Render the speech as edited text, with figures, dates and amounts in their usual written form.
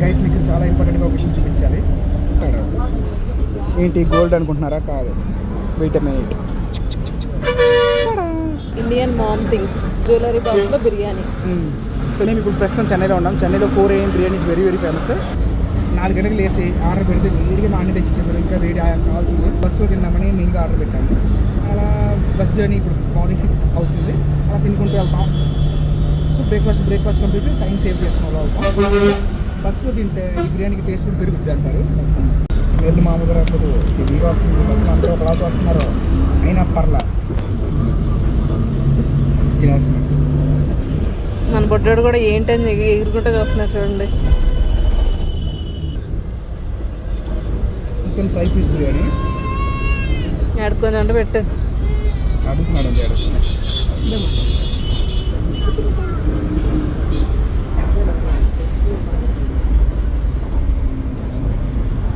Guys మీకు చాలా ఇంపార్టెంట్గా ఒక విషయం చూపించాలి. ఏంటి గోల్డ్ అనుకుంటున్నారా? కాదు, vitamin Indian ma'am things jewellery బాక్స్లో బిర్యానీ. సో నేను ఇప్పుడు ప్రస్తుతం చెన్నైలో ఉన్నాం. చెన్నైలో 4 AM biryani very very famous. 4 గంటలకు లేసి ఆర్డర్ పెడితే వేడిగా నాన్న తెచ్చి ఇచ్చేసారు. ఇంకా వేడి కావాల్సింది. బస్సులో తిందామని మెయిన్గా ఆర్డర్ పెట్టాము. అలా బస్ జర్నీ ఇప్పుడు మార్నింగ్ 6 అవుతుంది. అలా తినుకుంటూ వెళ్తాం. So breakfast complete time save చేసుకున్న వాళ్ళు బస్సులో తింటే ఈ బిర్యానీకి టేస్ట్ కూడా పెరుగుద్ది అంటారు. స్మెల్ మామూలుగా రాకపోతే హెవీగా వస్తుంది. బస్సులో అందరూ ఒకలాగా వస్తున్నారు, అయినా పర్లా తినేస్తున్నాం. మన బొడ్డోడు కూడా ఏంటని ఎగురుకుంటే చూస్తున్నారు చూడండి. చికెన్ ఫ్రై పీస్ బిర్యానీ ఆడుకొని అంటే పెట్టు అడుగుతున్నాడు.